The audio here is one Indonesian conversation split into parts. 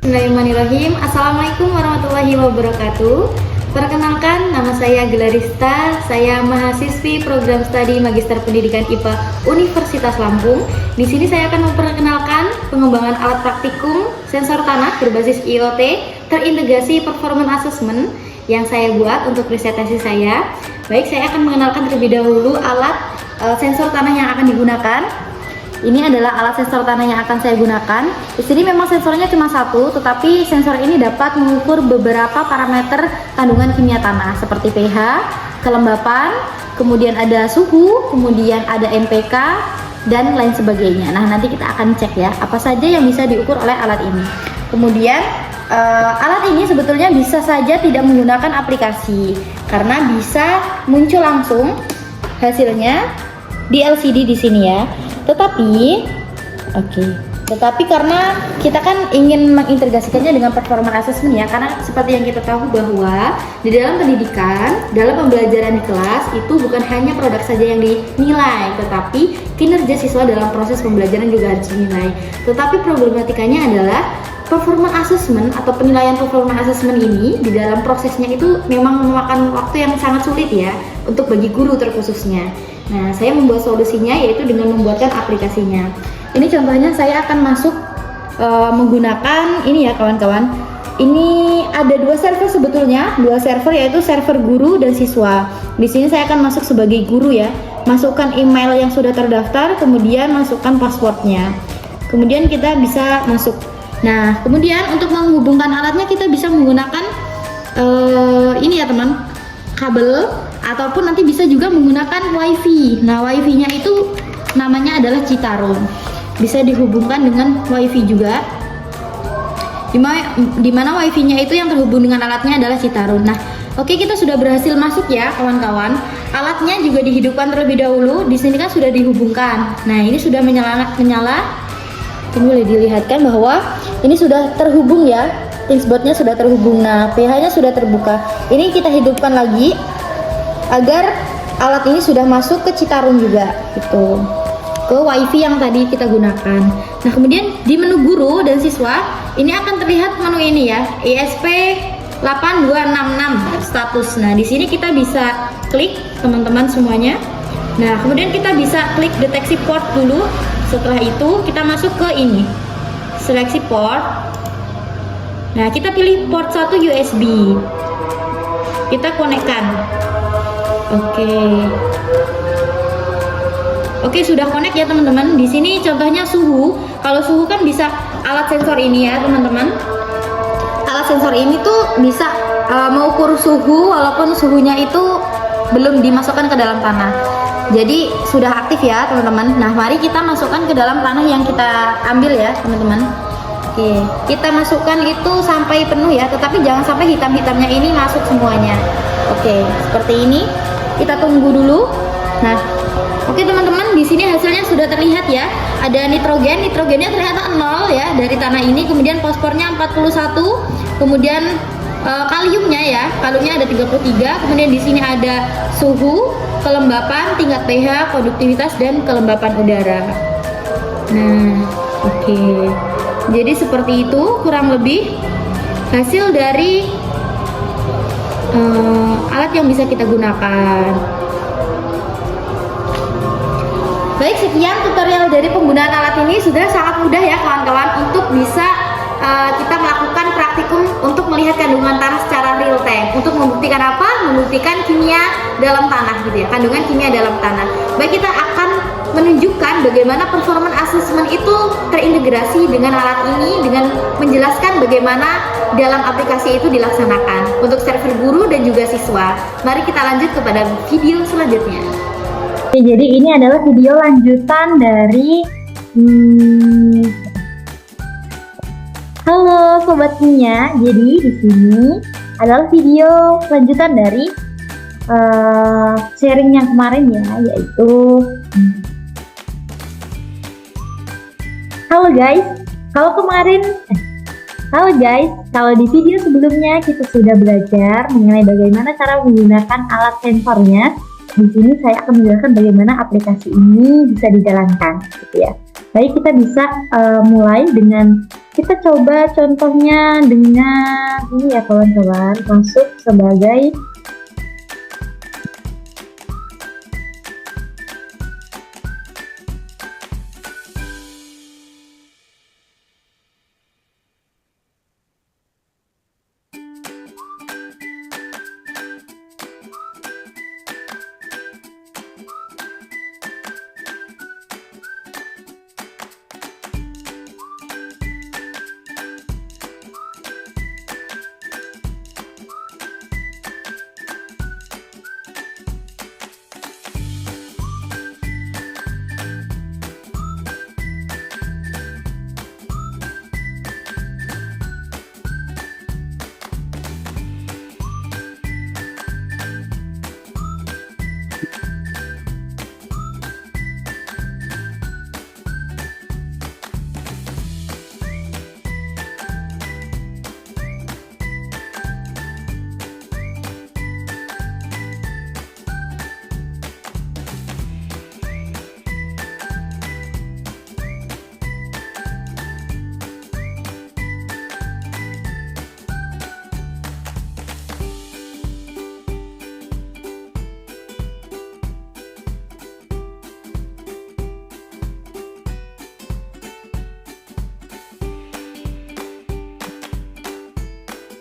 Bismillahirrahmanirrahim. Assalamualaikum warahmatullahi wabarakatuh. Perkenalkan, nama saya Gelarista. Saya mahasiswi program studi Magister Pendidikan IPA Universitas Lampung. Di sini saya akan memperkenalkan pengembangan alat praktikum sensor tanah berbasis IoT terintegrasi performance assessment yang saya buat untuk riset tesis saya. Baik, saya akan mengenalkan terlebih dahulu alat sensor tanah yang akan digunakan. Ini adalah alat sensor tanah yang akan saya gunakan. Di sini memang sensornya cuma satu, tetapi sensor ini dapat mengukur beberapa parameter kandungan kimia tanah seperti pH, kelembapan, kemudian ada suhu, kemudian ada NPK, dan lain sebagainya. Nah, nanti kita akan cek ya, apa saja yang bisa diukur oleh alat ini. Kemudian alat ini sebetulnya bisa saja tidak menggunakan aplikasi, karena bisa muncul langsung hasilnya di LCD di sini ya. Tetapi karena kita kan ingin mengintegrasikannya dengan performance assessment ya, karena seperti yang kita tahu bahwa di dalam pendidikan, dalam pembelajaran di kelas itu bukan hanya produk saja yang dinilai, tetapi kinerja siswa dalam proses pembelajaran juga harus dinilai. Tetapi problematikanya adalah performance assessment atau penilaian performance assessment ini di dalam prosesnya itu memang memakan waktu yang sangat sulit ya untuk bagi guru terkhususnya. Nah, saya membuat solusinya yaitu dengan membuatkan aplikasinya. Ini contohnya saya akan masuk menggunakan ini ya kawan-kawan. Ini ada dua server sebetulnya, dua server yaitu server guru dan siswa. Di sini saya akan masuk sebagai guru ya, masukkan email yang sudah terdaftar, kemudian masukkan passwordnya. Kemudian kita bisa masuk. Nah, kemudian untuk menghubungkan alatnya kita bisa menggunakan ini ya teman, kabel, ataupun nanti bisa juga menggunakan WiFi. Nah, WiFi-nya itu namanya adalah Citarum. Bisa dihubungkan dengan WiFi juga. Dimana WiFi-nya itu yang terhubung dengan alatnya adalah Citarum. Nah, oke, kita sudah berhasil masuk ya kawan-kawan. Alatnya juga dihidupkan terlebih dahulu. Di sini kan sudah dihubungkan. Nah, ini sudah menyala. Ini boleh dilihatkan bahwa ini sudah terhubung ya. Thingsboard-nya sudah terhubung. Nah, pH-nya sudah terbuka. Ini kita hidupkan lagi agar alat ini sudah masuk ke Citarum juga gitu, ke WiFi yang tadi kita gunakan. Nah, kemudian di menu guru dan siswa ini akan terlihat menu ini ya, ESP8266 status. Nah, di sini kita bisa klik teman-teman semuanya. Nah, kemudian kita bisa klik deteksi port dulu. Setelah itu kita masuk ke ini, seleksi port. Nah, kita pilih port 1 USB. Kita konekkan. Oke, sudah connect ya teman-teman. Di sini contohnya suhu. Kalau suhu kan bisa alat sensor ini ya teman-teman. Alat sensor ini tuh bisa mengukur suhu walaupun suhunya itu belum dimasukkan ke dalam tanah. Jadi sudah aktif ya teman-teman. Nah, mari kita masukkan ke dalam tanah yang kita ambil ya teman-teman. Oke, kita masukkan itu sampai penuh ya, tetapi jangan sampai hitam-hitamnya ini masuk semuanya. Oke, seperti ini. Kita tunggu dulu. Nah, oke teman-teman, di sini hasilnya sudah terlihat ya. Ada nitrogennya ternyata 0 ya dari tanah ini. Kemudian fosfornya 41. Kemudian kaliumnya ya, kaliumnya ada 33. Kemudian di sini ada suhu, kelembapan, tingkat pH, konduktivitas, dan kelembapan udara. Nah, oke. Jadi seperti itu kurang lebih hasil dari alat yang bisa kita gunakan. Baik, sekian tutorial dari penggunaan alat ini. Sudah sangat mudah ya kawan-kawan untuk bisa kita melakukan praktikum untuk melihat kandungan tanah secara real time. Untuk membuktikan apa? Membuktikan kimia dalam tanah gitu ya, kandungan kimia dalam tanah. Baik, kita akan menunjukkan bagaimana performance assessment itu terintegrasi dengan alat ini, dengan menjelaskan bagaimana dalam aplikasi itu dilaksanakan untuk server guru dan juga siswa. Mari kita lanjut kepada video selanjutnya. Jadi ini adalah video lanjutan dari halo sobat kimia. Jadi di sini adalah video lanjutan dari sharing yang kemarin ya, yaitu halo guys, kalau di video sebelumnya kita sudah belajar mengenai bagaimana cara menggunakan alat sensornya. Di sini saya akan menjelaskan bagaimana aplikasi ini bisa dijalankan gitu ya. Baik, kita bisa mulai dengan kita coba contohnya dengan ini ya kawan-kawan, masuk sebagai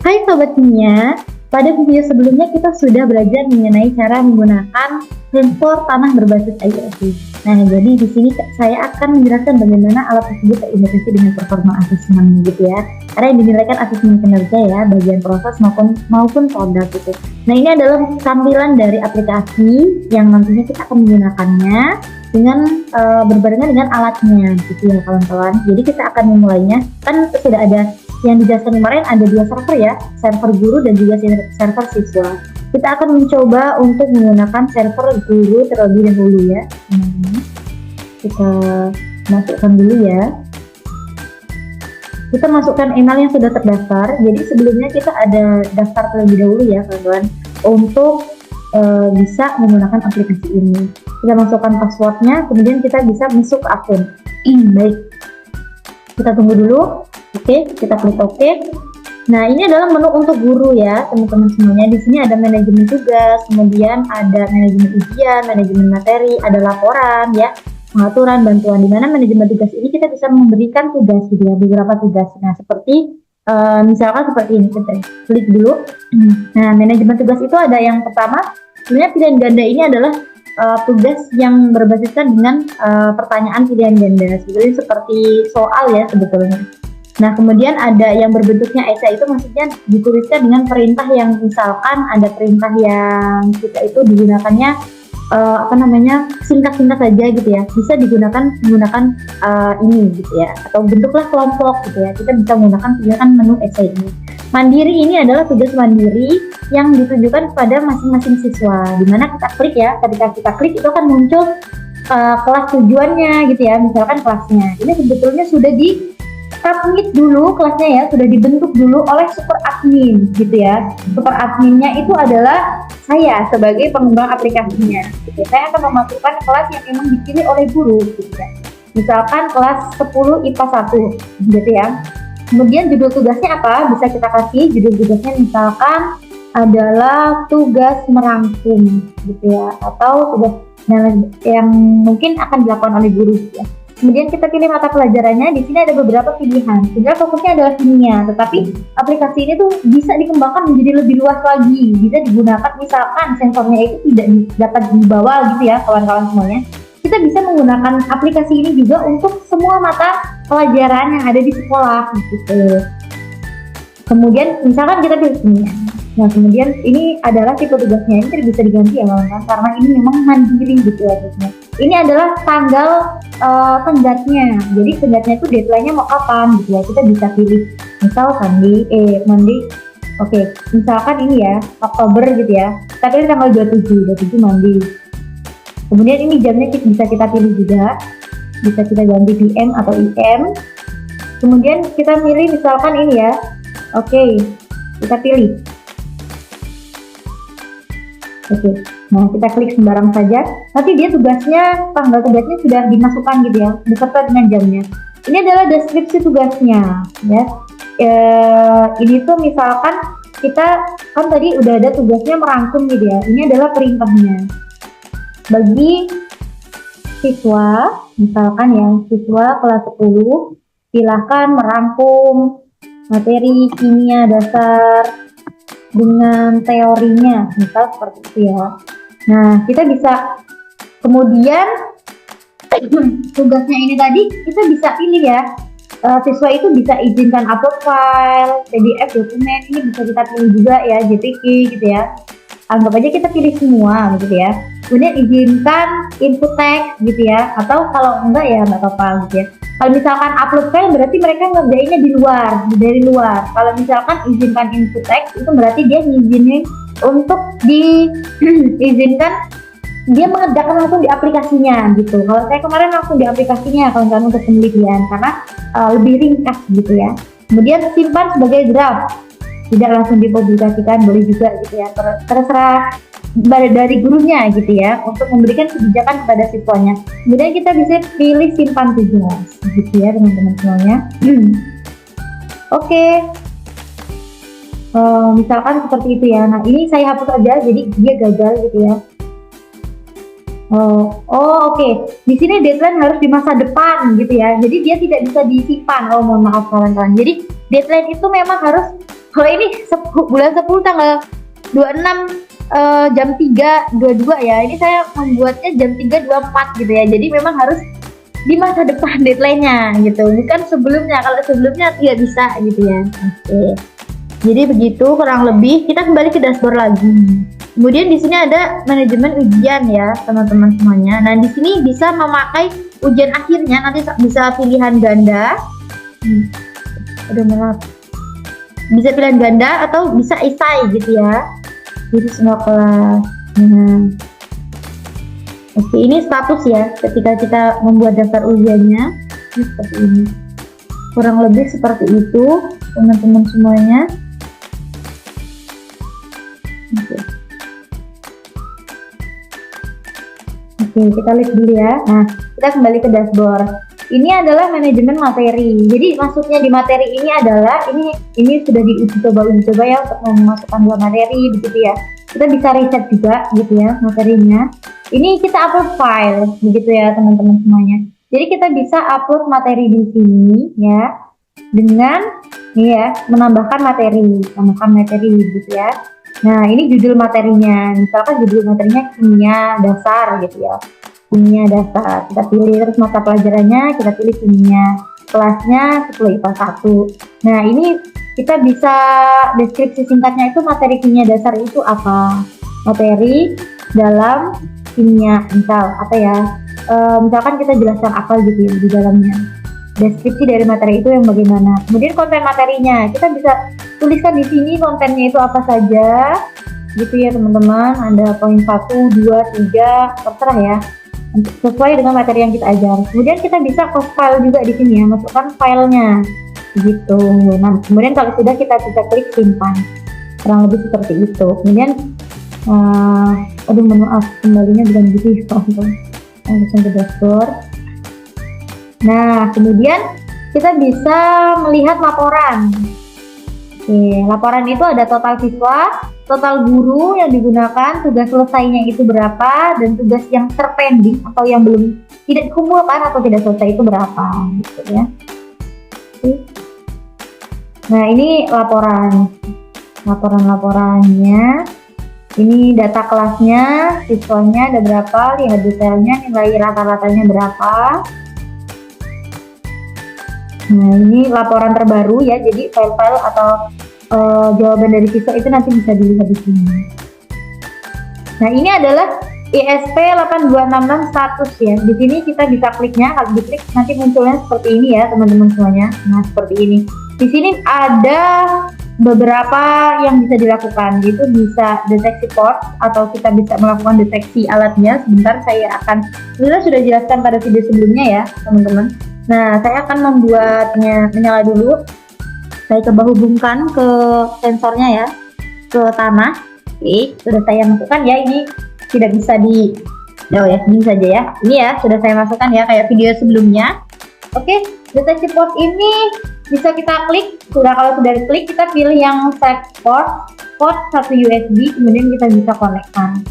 Hai Sobat Kimia, pada video sebelumnya kita sudah belajar mengenai cara menggunakan sensor tanah berbasis IoT. Nah, jadi di sini saya akan menjelaskan bagaimana alat tersebut terintegrasi dengan performa asesmen gitu ya. Karena yang dinilaikan asesmen kinerja ya, bagian proses maupun produk gitu. Nah, ini adalah tampilan dari aplikasi yang nantinya kita akan menggunakannya dengan berbarengan dengan alatnya gitu ya kawan-kawan. Jadi kita akan memulainya, kan sudah ada yang dijelaskan kemarin, ada 2 server ya, server guru dan juga server siswa. Kita akan mencoba untuk menggunakan server guru terlebih dahulu ya. Kita masukkan dulu ya. Kita masukkan email yang sudah terdaftar. Jadi sebelumnya kita ada daftar terlebih dahulu ya kawan-kawan, untuk bisa menggunakan aplikasi ini. Kita masukkan passwordnya, kemudian kita bisa masuk ke akun. Baik, kita tunggu dulu. Oke, kita klik OK. Nah, ini adalah menu untuk guru ya, teman-teman semuanya. Di sini ada manajemen tugas, kemudian ada manajemen ujian, manajemen materi, ada laporan ya, pengaturan, bantuan. Di mana manajemen tugas ini kita bisa memberikan tugas gitu ya, beberapa tugas. Nah, seperti misalkan seperti ini, kita klik dulu. Nah, manajemen tugas itu ada yang pertama, sebenarnya pilihan ganda ini adalah tugas yang berbasiskan dengan pertanyaan pilihan ganda, sebetulnya seperti soal ya sebetulnya. Nah, kemudian ada yang berbentuknya esai, itu maksudnya dituliskan dengan perintah yang misalkan ada perintah yang kita itu digunakannya singkat-singkat saja gitu ya, bisa menggunakan ini gitu ya, atau bentuklah kelompok gitu ya, kita bisa menggunakan menu esai ini. Mandiri ini adalah tugas mandiri yang ditujukan kepada masing-masing siswa, dimana kita klik ya, ketika kita klik itu akan muncul kelas tujuannya gitu ya, misalkan kelasnya ini sebetulnya sudah di submit dulu kelasnya ya, sudah dibentuk dulu oleh super admin gitu ya. Super adminnya itu adalah saya sebagai pengembang aplikasinya gitu. Saya akan memasukkan kelas yang memang dipilih oleh guru gitu ya. Misalkan kelas 10 IPA 1 gitu ya. Kemudian judul tugasnya apa? Bisa kita kasih judul tugasnya, misalkan adalah tugas merangkum gitu ya, atau tugas yang mungkin akan dilakukan oleh guru gitu ya. Kemudian kita pilih mata pelajarannya. Di sini ada beberapa pilihan. Sebenarnya fokusnya adalah kimia, tetapi aplikasi ini tuh bisa dikembangkan menjadi lebih luas lagi. Bisa digunakan misalkan sensornya itu tidak dapat dibawa gitu ya kawan-kawan semuanya. Kita bisa menggunakan aplikasi ini juga untuk semua mata pelajaran yang ada di sekolah gitu. Kemudian misalkan kita pilih kimia. Nah, kemudian ini adalah tipe tugasnya, ini tidak bisa diganti ya kawan-kawan, karena ini memang mandiri gitu ya tugasnya. Ini adalah tanggal tenggatnya. Jadi tenggatnya itu deadline-nya mau kapan gitu ya. Kita bisa pilih misalkan Monday. Oke, misalkan ini ya Oktober gitu ya. Kita pilih tanggal 27 Monday. Kemudian ini jamnya bisa kita pilih juga. Bisa kita ganti PM atau IM. Kemudian kita pilih misalkan ini ya. Oke, kita pilih. Oke, nah kita klik sembarang saja. Nanti dia tanggal tugasnya sudah dimasukkan gitu ya, beserta dengan jamnya. Ini adalah deskripsi tugasnya, ya. Ini tuh misalkan kita kan tadi udah ada tugasnya merangkum gitu ya. Ini adalah perintahnya. Bagi siswa, misalkan ya, siswa kelas 10, silahkan merangkum materi kimia dasar dengan teorinya, misal seperti itu ya. Nah, kita bisa kemudian tugasnya ini tadi kita bisa pilih ya. Siswa itu bisa izinkan upload file, PDF, dokumen, ini bisa kita pilih juga ya, JPG gitu ya. Anggap aja kita pilih semua gitu ya. Kemudian izinkan input text gitu ya, atau kalau enggak ya nggak apa-apa gitu ya. Kalau misalkan upload file berarti mereka ngerjainnya dari luar. Kalau misalkan izinkan input text itu berarti dia ngizinin untuk diizinkan dia mengerjakan langsung di aplikasinya gitu. Kalau saya kemarin langsung di aplikasinya kawan-kawan untuk penelitian karena lebih ringkas gitu ya. Kemudian simpan sebagai draft, tidak langsung dipublikasikan, boleh juga gitu ya. Terserah dari gurunya gitu ya untuk memberikan kebijakan kepada siswanya. Kemudian kita bisa pilih simpan tugas gitu ya teman-teman semuanya. Oke. Misalkan seperti itu ya. Nah ini saya hapus aja jadi dia gagal gitu ya. Oke. Di sini deadline harus di masa depan gitu ya. Jadi dia tidak bisa disimpan. Mohon maaf kawan-kawan. Jadi deadline itu memang harus, kalau ini bulan 10 tanggal 26 jam 3.22 ya. Ini saya membuatnya jam 3.24 gitu ya. Jadi memang harus di masa depan deadline-nya gitu. Bukan sebelumnya. Kalau sebelumnya tidak bisa gitu ya. Oke. Jadi begitu kurang lebih. Kita kembali ke dashboard lagi. Kemudian di sini ada manajemen ujian ya, teman-teman semuanya. Nah, di sini bisa memakai ujian akhirnya, nanti bisa pilihan ganda. Bisa pilihan ganda atau bisa esai gitu ya. Jadi semua kelas. Oke, ini status ya ketika kita membuat daftar ujiannya. Ini seperti ini. Kurang lebih seperti itu, teman-teman semuanya. Oke, kita lihat dulu ya. Nah, kita kembali ke dashboard. Ini adalah manajemen materi. Jadi maksudnya di materi ini adalah ini sudah diuji coba ya untuk memasukkan dua materi begitu ya. Kita bisa riset juga gitu ya materinya. Ini kita upload file begitu ya teman-teman semuanya. Jadi kita bisa upload materi di sini ya dengan menambahkan materi gitu ya. Nah, ini judul materinya. Misalkan judul materinya kimia dasar gitu ya. Kimia dasar. Kita pilih terus mata pelajarannya, kita pilih kimia. Kelasnya 10 IPA 1. Nah, ini kita bisa deskripsi singkatnya itu materi kimia dasar itu apa? Materi dalam kimia. Misal apa ya? Misalkan kita jelaskan apa gitu ya di dalamnya. Deskripsi dari materi itu yang bagaimana. Kemudian konten materinya. Kita bisa tuliskan di sini kontennya itu apa saja gitu ya teman-teman. Ada poin 1, 2, 3 terserah ya sesuai dengan materi yang kita ajar. Kemudian kita bisa copy file juga di sini ya, masukkan filenya gitu. Nah kemudian kalau sudah kita bisa klik simpan, kurang lebih seperti itu. Kemudian maaf kembalinya bukan gitu ya langsung ke dashboard. Nah kemudian kita bisa melihat laporan. Oke, laporan itu ada total siswa, total guru yang digunakan, tugas selesainya itu berapa, dan tugas yang terpending atau yang belum tidak dikumpulkan atau tidak selesai itu berapa, gitu ya. Nah ini laporannya. Ini data kelasnya, siswanya ada berapa, lihat detailnya, nilai rata-ratanya berapa. Nah ini laporan terbaru ya, jadi file-file atau jawaban dari siswa itu nanti bisa dilihat di sini. Nah ini adalah ISP 8266 status ya. Di sini kita bisa kliknya, kalau diklik nanti munculnya seperti ini ya teman-teman semuanya. Nah seperti ini. Di sini ada beberapa yang bisa dilakukan, yaitu bisa deteksi port atau kita bisa melakukan deteksi alatnya. Sebentar saya akan, sudah jelaskan pada video sebelumnya ya teman-teman. Nah, saya akan membuatnya menyala dulu. Saya coba hubungkan ke sensornya ya, ke tanah. Oke, sudah saya masukkan ya, ini tidak bisa oh ya, ini saja ya. Ini ya, sudah saya masukkan ya, kayak video sebelumnya. Oke, deteksi port ini bisa kita klik. Kalau sudah klik, kita pilih yang set port 1 USB, kemudian kita bisa konekkan.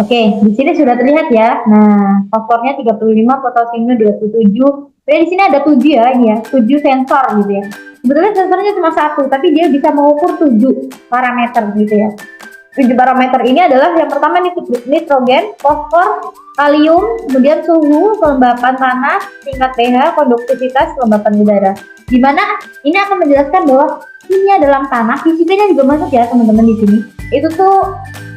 Oke, di sini sudah terlihat ya. Nah, paspornya 35, foto SIM-nya 27. Di sini ada 7 ya, ini ya, 7 sensor gitu ya. Sebetulnya sensornya cuma satu, tapi dia bisa mengukur 7 parameter gitu ya. 7 parameter ini adalah yang pertama nitrogen, fosfor, kalium, kemudian suhu, kelembapan tanah, tingkat pH, konduktivitas, kelembapan udara. Dimana ini akan menjelaskan bahwa kimia dalam tanah, fisikanya juga masuk ya teman-teman di sini. Itu tuh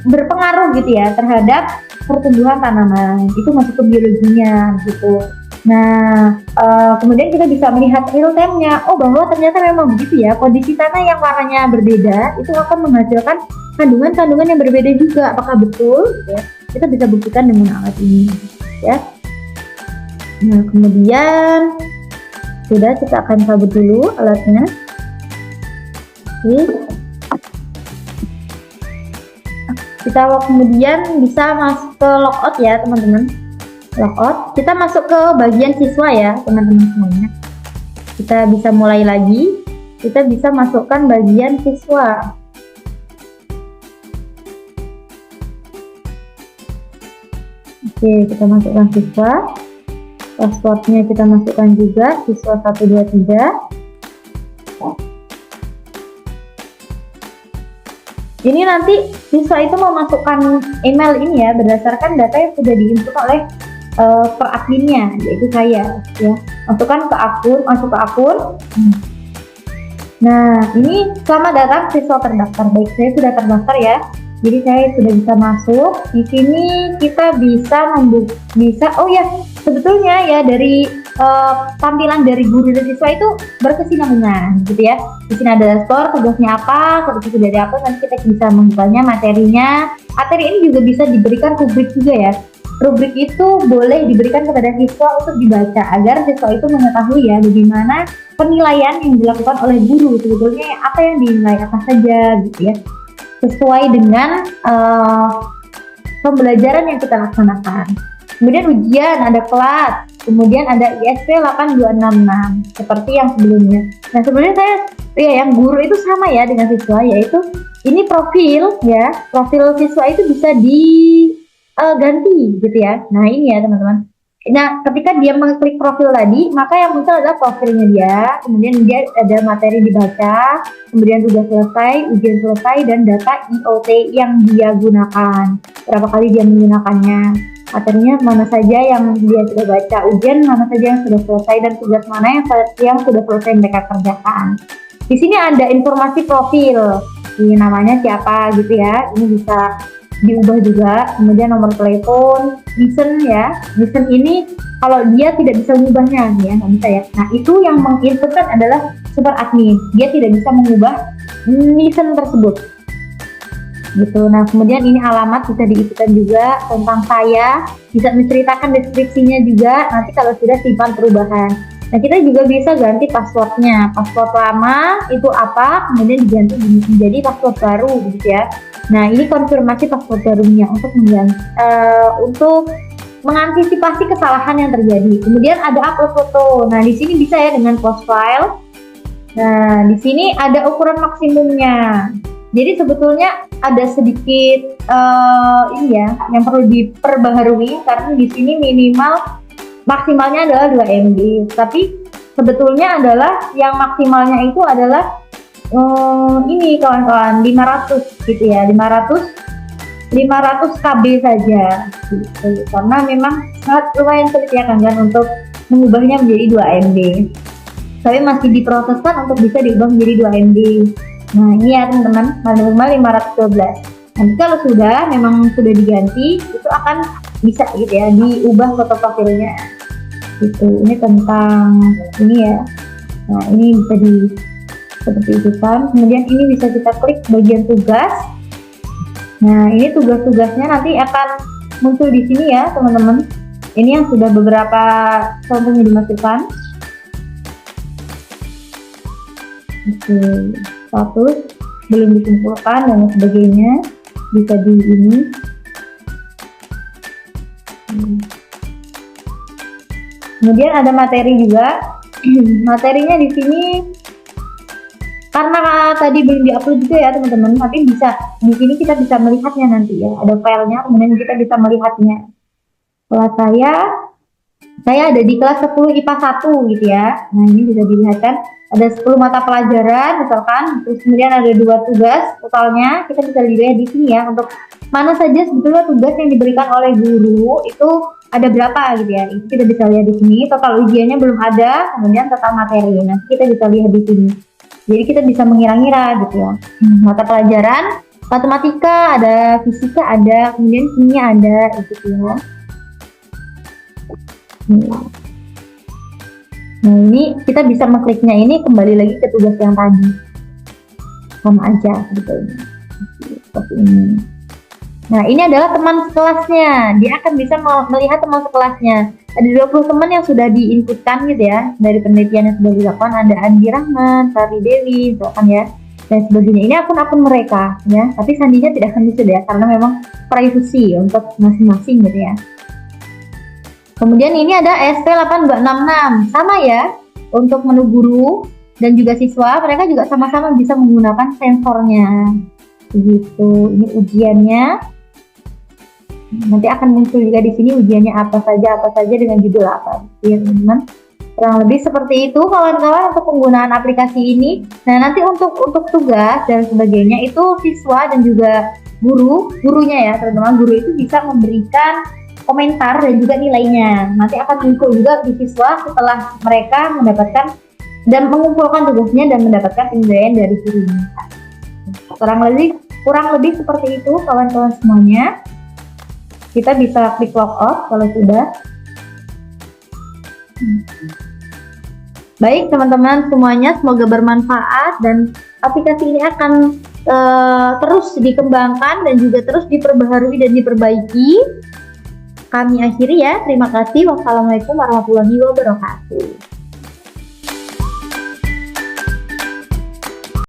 berpengaruh gitu ya terhadap pertumbuhan tanaman. Itu masuk ke biologinya gitu. Nah, kemudian kita bisa melihat real time-nya. Oh, bahwa ternyata memang begitu ya. Kondisi tanah yang warnanya berbeda itu akan menghasilkan kandungan-kandungan yang berbeda juga. Apakah betul? Ya, kita bisa buktikan dengan alat ini. Ya. Nah, kemudian sudah kita akan cabut dulu alatnya. Oke. Kita kemudian bisa masuk ke logout ya teman-teman. Logout, kita masuk ke bagian siswa ya teman-teman semuanya. Kita bisa mulai lagi, kita bisa masukkan bagian siswa. Oke, kita masukkan siswa. Passwordnya kita masukkan juga, siswa 123. Ini nanti siswa itu memasukkan email ini ya berdasarkan data yang sudah diinput oleh per adminnya, yaitu saya ya. Masuk ke akun. Nah, ini selamat datang siswa terdaftar. Baik, saya sudah terdaftar ya. Jadi saya sudah bisa masuk. Di sini kita bisa oh ya, sebetulnya ya dari tampilan dari guru dan siswa itu berkesinambungan gitu ya. Di sini ada dashboard, tugasnya apa, ketika sudah ada apa nanti kita bisa membukanya, materinya. Materi ini juga bisa diberikan rubrik juga ya. Rubrik itu boleh diberikan kepada siswa untuk dibaca agar siswa itu mengetahui ya bagaimana penilaian yang dilakukan oleh guru, sebetulnya apa yang dinilai apa saja gitu ya, sesuai dengan pembelajaran yang kita laksanakan. Kemudian ujian, ada kelas, kemudian ada ISP 8266 seperti yang sebelumnya. Nah, sebenarnya saya ya yang guru itu sama ya dengan siswa, yaitu ini profil ya, profil siswa itu bisa diganti gitu ya. Nah, ini ya teman-teman. Nah, ketika dia mengklik profil tadi, maka yang muncul adalah profilnya dia, kemudian dia ada materi dibaca, kemudian tugas selesai, ujian selesai, dan data IoT yang dia gunakan. Berapa kali dia menggunakannya, materinya mana saja yang dia sudah baca, ujian mana saja yang sudah selesai, dan tugas mana yang sudah selesai mereka kerjakan. Di sini ada informasi profil, ini namanya siapa gitu ya, ini bisa diubah juga. Kemudian nomor telepon, listen ya, listen ini kalau dia tidak bisa mengubahnya ya, nggak bisa ya. Nah, itu yang menginputkan adalah super admin, dia tidak bisa mengubah listen tersebut gitu. Nah, kemudian ini alamat bisa diisikan juga, tentang saya bisa menceritakan deskripsinya juga nanti kalau sudah simpan perubahan. Nah, kita juga bisa ganti passwordnya, password lama itu apa, kemudian diganti menjadi password baru gitu ya. Nah, ini konfirmasi password barunya untuk untuk mengantisipasi kesalahan yang terjadi. Kemudian ada upload foto. Nah, di sini bisa ya dengan post file. Nah, di sini ada ukuran maksimumnya. Jadi sebetulnya ada sedikit ini ya yang perlu diperbaharui, karena di sini minimal maksimalnya adalah 2 MB. Tapi sebetulnya adalah yang maksimalnya itu adalah ini kawan-kawan 500 gitu ya, 500 KB saja gitu. Karena memang sangat lumayan sulit ya kan untuk mengubahnya menjadi 2 MB. Tapi masih diproseskan untuk bisa diubah menjadi 2 MB. Nah, ini ya teman-teman, maksimal 512. Nanti kalau memang sudah diganti, itu akan bisa gitu ya diubah foto profilnya gitu. Ini tentang ini ya. Nah, ini bisa seperti itu kan. Kemudian ini bisa kita klik bagian tugas. Nah, ini tugas-tugasnya nanti akan muncul di sini ya teman-teman. Ini yang sudah beberapa contohnya dimasukkan. Oke, status. belum dikumpulkan dan sebagainya, bisa di ini. Kemudian ada materi juga. Materinya di sini karena tadi belum diupload juga ya teman-teman, tapi bisa di sini kita bisa melihatnya nanti ya, ada filenya, kemudian kita bisa melihatnya. Kelas saya ada di kelas 10 IPA 1 gitu ya. Nah ini bisa dilihat kan, ada 10 mata pelajaran misalkan, terus kemudian ada 2 tugas totalnya, kita bisa lihat di sini ya, untuk mana saja sebetulnya tugas yang diberikan oleh guru itu ada berapa gitu ya. Itu kita bisa lihat di sini, total ujiannya belum ada, kemudian total materi. Nanti kita bisa lihat di sini. Jadi kita bisa mengira-ngira gitu ya. Mata pelajaran matematika ada, fisika ada, kemudian kimia ada gitu ya. Nah ini kita bisa mengkliknya, ini kembali lagi ke tugas yang tadi, sama aja gitu seperti ini. Nah ini adalah teman sekelasnya, dia akan bisa melihat teman sekelasnya. Ada 20 teman yang sudah diinputkan gitu ya, dari penelitian yang sudah dilakukan. Ada Andi Rahman, Sari Dewi, misalkan ya, dan sebagainya. Ini akun-akun mereka ya, tapi sandinya tidak akan bisa ya, karena memang privacy untuk masing-masing gitu ya. Kemudian ini ada SP8266, sama ya, untuk menu guru dan juga siswa, mereka juga sama-sama bisa menggunakan sensornya gitu. Ini ujiannya, nanti akan muncul juga di sini ujiannya apa saja dengan judul apa ya teman-teman. Kurang lebih seperti itu kawan-kawan untuk penggunaan aplikasi ini. Nah nanti untuk tugas dan sebagainya itu siswa dan juga gurunya ya teman-teman, guru itu bisa memberikan komentar dan juga nilainya. Nanti akan muncul juga di siswa setelah mereka mendapatkan dan mengumpulkan tugasnya dan mendapatkan penilaian dari gurunya. Kurang lebih seperti itu kawan-kawan semuanya. Kita bisa klik logout kalau sudah. Baik teman-teman semuanya, semoga bermanfaat dan aplikasi ini akan terus dikembangkan dan juga terus diperbaharui dan diperbaiki. Kami akhiri ya, terima kasih. Wassalamualaikum warahmatullahi wabarakatuh.